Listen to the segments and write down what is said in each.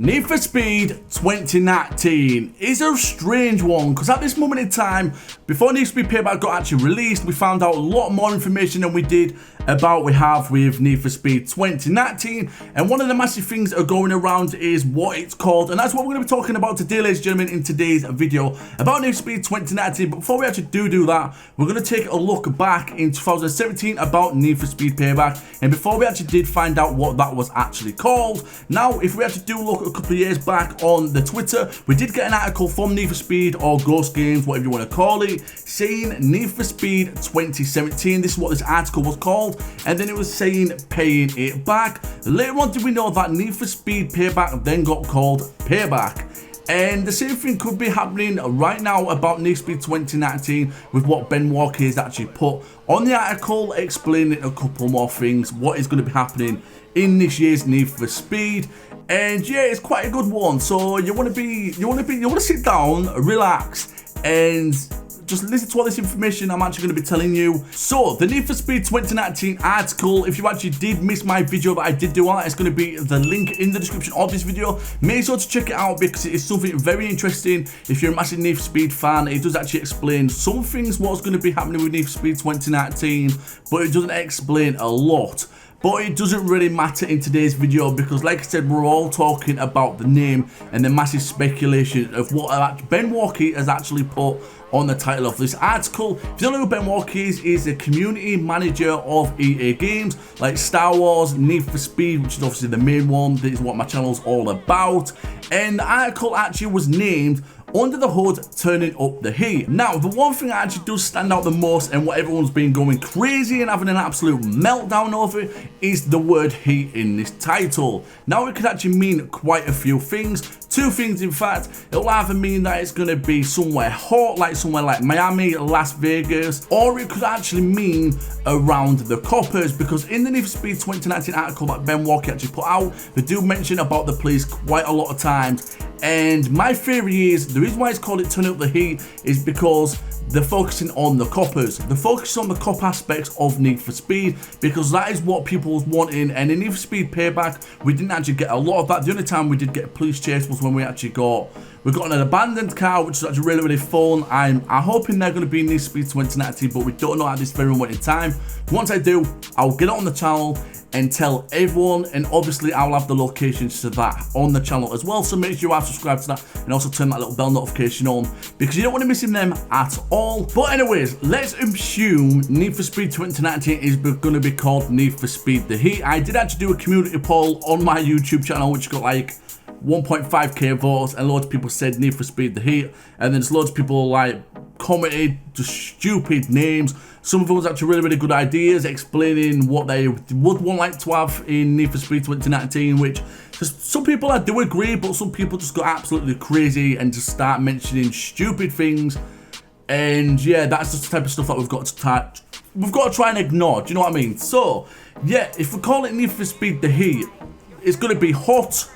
Need for Speed 2019 is a strange one because at this moment in time, before Need for Speed Payback got actually released, we found out a lot more information than we did about with Need for Speed 2019, and one of the massive things that are going around is what it's called, and that's what we're going to be talking about today, ladies and gentlemen, in today's video about Need for Speed 2019. But before we actually do that, we're going to take a look back in 2017 about Need for Speed Payback, and before we actually did find out what that was actually called. Now, if we actually do look a couple of years back on the Twitter, we did get an article from Need for Speed or Ghost Games, whatever you want to call it, saying Need for Speed 2017. This is what this article was called, and then it was saying paying it back. Later on, did we know that Need for Speed Payback then got called Payback? And the same thing could be happening right now about Need for Speed 2019 with what Ben Walker has actually put on the article, explaining a couple more things, what is going to be happening in this year's Need for Speed. And yeah, it's quite a good one. So you want to sit down, relax, and just listen to all this information I'm actually going to be telling you. So the Need for Speed 2019 article, if you actually did miss my video that I did do on, it's going to be the link in the description of this video. Make sure to check it out because it is something very interesting. If you're a massive Need for Speed fan, it does actually explain some things what's going to be happening with Need for Speed 2019, but it doesn't explain a lot. But it doesn't really matter in today's video because, like I said, we're all talking about the name and the massive speculation of what Ben Walker has actually put on the title of this article. If you don't know who Ben Walker is, he's a community manager of EA games like Star Wars, Need for Speed, which is obviously the main one. This is what my channel's all about. And the article actually was named Under the Hood, Turning Up the Heat. Now, the one thing that actually does stand out the most and what everyone's been going crazy and having an absolute meltdown over is the word heat in this title. Now, it could actually mean quite a few things. Two things, in fact. It'll either mean that it's going to be somewhere hot, like somewhere like Miami, Las Vegas, or it could actually mean around the coppers, because in the Need for Speed 2019 article that Ben Walker actually put out, they do mention about the police quite a lot of times. And my theory is the reason why it's called it Turn Up the Heat is because they're focusing on the coppers. They're focusing on the cop aspects of Need for Speed because that is what people was wanting. And in Need for Speed Payback, we didn't actually get a lot of that. The only time we did get a police chase was when we got an abandoned car, which was actually really fun. I'm hoping they're going to be in Need for Speed 2019, but we don't know at this very moment in time. Once I do, I'll get it on the channel and tell everyone, and obviously I'll have the locations to that on the channel as well, so make sure you are subscribed to that and also turn that little bell notification on because you don't want to miss them at all. But anyways, let's assume Need for Speed 2019 is going to be called Need for Speed The Heat. I did actually do a community poll on my YouTube channel which got like 1.5k votes, and loads of people said Need for Speed The Heat, and then there's loads of people like commented just stupid names. Some of them was actually really good ideas explaining what they would like to have in Need for Speed 2019, which just some people I do agree, but some people just got absolutely crazy and just start mentioning stupid things. And yeah, that's just the type of stuff that we've got to try and ignore. Do you know what I mean? So yeah, if we call it Need for Speed The Heat, it's going to be hot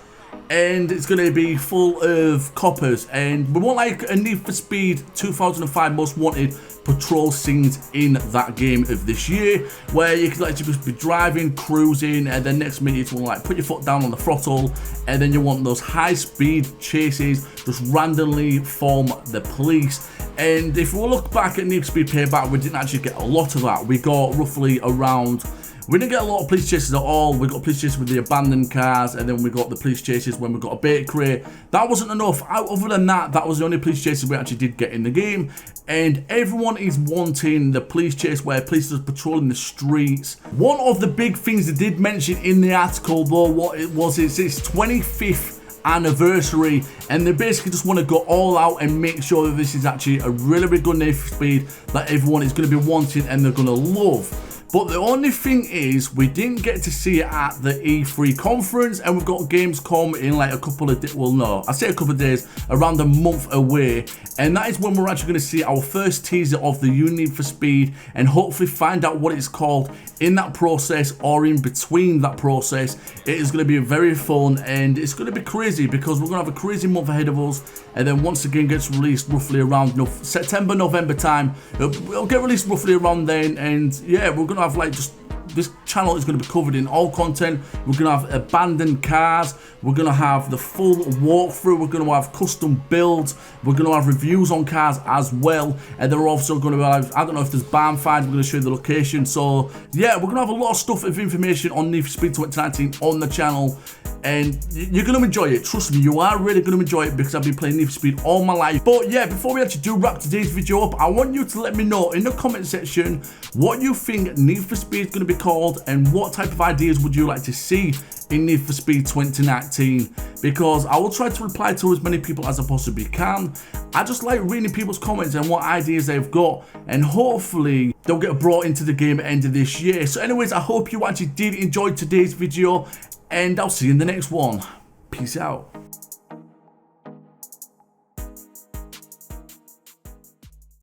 and it's going to be full of coppers, and we want like a Need for Speed 2005 Most Wanted patrol scenes in that game of this year, where you could actually just be driving, cruising, and then next minute you want to like put your foot down on the throttle, and then you want those high speed chases just randomly from the police. And if we look back at Need for Speed Payback, we didn't actually get a lot of that. We got roughly around, we didn't get a lot of police chases at all. We got police chases with the abandoned cars, and then we got the police chases when we got a bait crate. That wasn't enough. Other than that, that was the only police chases we actually did get in the game. And everyone is wanting the police chase where police are patrolling the streets. One of the big things they did mention in the article though, what it was, is its 25th anniversary, and they basically just want to go all out and make sure that this is actually a really good Need for Speed that everyone is going to be wanting and they're going to love. But the only thing is, we didn't get to see it at the E3 conference, and we've got Gamescom in like a couple of days, well no, I say a couple of days, around a month away, and that is when we're actually going to see our first teaser of the new Need for Speed, and hopefully find out what it's called in that process or in between that process. It is going to be very fun, and it's going to be crazy because we're going to have a crazy month ahead of us, and then once the game gets released roughly around September, November time, it'll get released roughly around then, and yeah, we're going to have like just this channel is going to be covered in all content. We're going to have abandoned cars. We're going to have the full walkthrough. We're going to have custom builds. We're going to have reviews on cars as well. And they're also going to have, I don't know if there's barn finds. We're going to show you the location. So yeah, we're going to have a lot of stuff of information on Need for Speed 2019 on the channel. And you're going to enjoy it. Trust me, you are really going to enjoy it because I've been playing Need for Speed all my life. But yeah, before we actually do wrap today's video up, I want you to let me know in the comment section what you think Need for Speed is going to be called and what type of ideas would you like to see in Need for Speed 2019, because I will try to reply to as many people as I possibly can. I just like reading people's comments and what ideas they've got, and hopefully they'll get brought into the game at the end of this year. So anyways, I hope you actually did enjoy today's video, and I'll see you in the next one. Peace out.